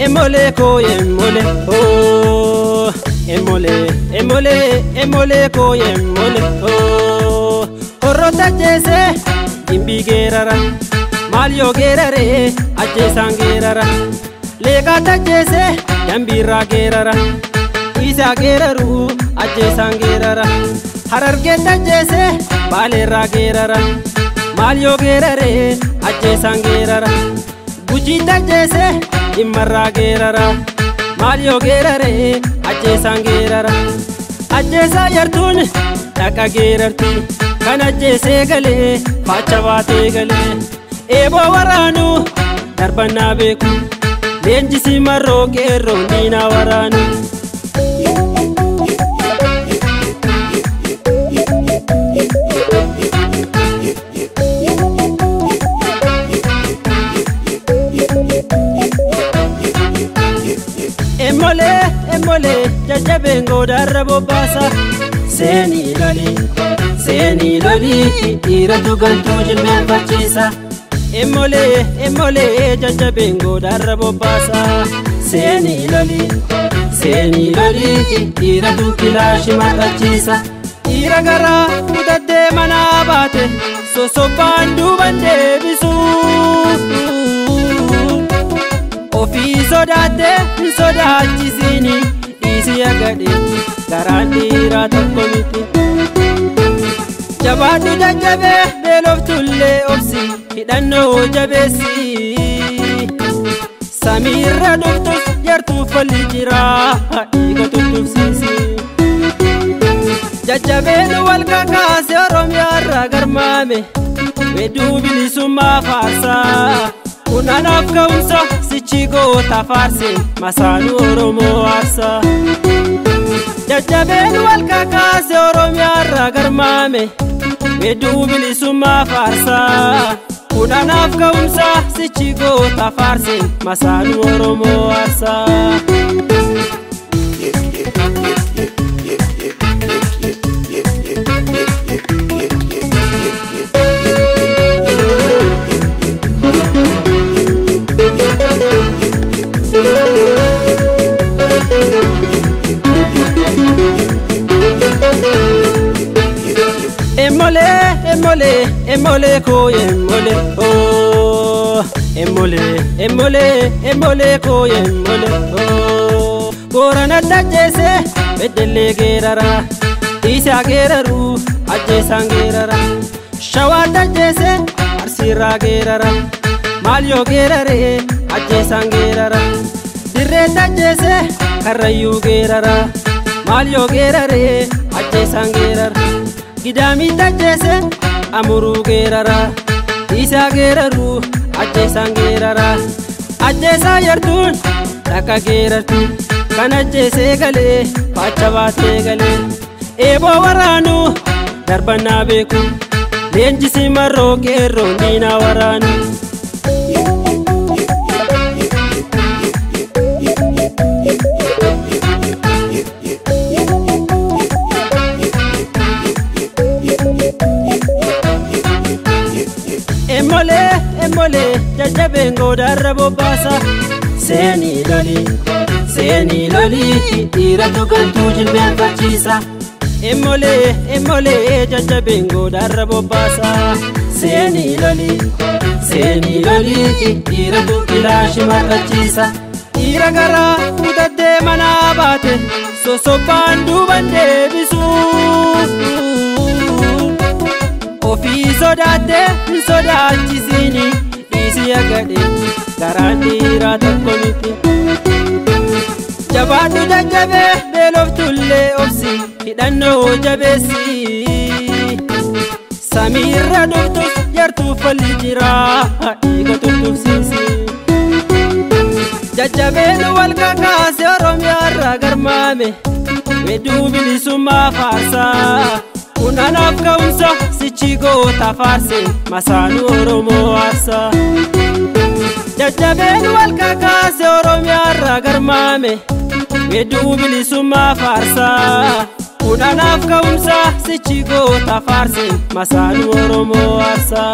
emole ko emole oh emole ko emole oh horota jese imbi gerara malio gerare aje sangerara lega tajese yambira gerara isa geraru aje sangerara hararge tajese balera gerara malio gerare aje sangerara guji tajese imara gerara malio gerare aje sangerara aje sayartun taka gerarti kana jese gale fachavate gale ebo waranu darbana beku lenjisi marro gero nina waranu emole jajabengo darabo basa seni loli ira tugantu jilme bachisa emole jajabengo darabo basa seni loli ira tukilashi machisa ira gara udade manabate so bandu bande bisu ofiso date sodachisini isi agade garandira tokkomiti jabadu jajabe beloftulle ofsi hidanno jabesi samira doftus yartu falijira igotutufsisi jajabe walka kase oromyarra garmame wedubilisuma farsa unanaf kaumsa sichigo tafarse masanu oromo arsa jajaben walka kase oromyarra garmame wedubilisuma farsa unanaf kaumsa sichigo tafarse masanu oromo arsa emole ko emole oh emole ko emole oh borana tajese bedele gerara isa geraru aje sangerara shawa tajese arsira gerara malio gerare aje sangerara dire tajese karayu gerara malio gerare aje sangerara gidami tajese amuru gerara isa geraru aje sangerara aje sayartun taka gerarti kana jese gale fachavate gale ebo waranu darbana beku lenjisi marro gero nina waranu emole jajabengo darabo basa seni loli ira tugantu jilme bachisa emole jajabengo darabo basa seni loli ira tukilashi machisa ira gara udade manabate so bandu bande bisu ofiso date sodachisini isi agade garandira tokkomiti jabadu jajabe beloftulle ofsi hidanno jabesi samira doftus yartu falijira igotutufsisi jajabe walka kase oromyarra garmame wedubilisuma farsa unanaf kaumsa sichigo tafarse masanu oromo arsa jajaben walka kase oromyarra garmame wedubilisuma farsa unanaf kaumsa sichigo tafarse masanu oromo arsa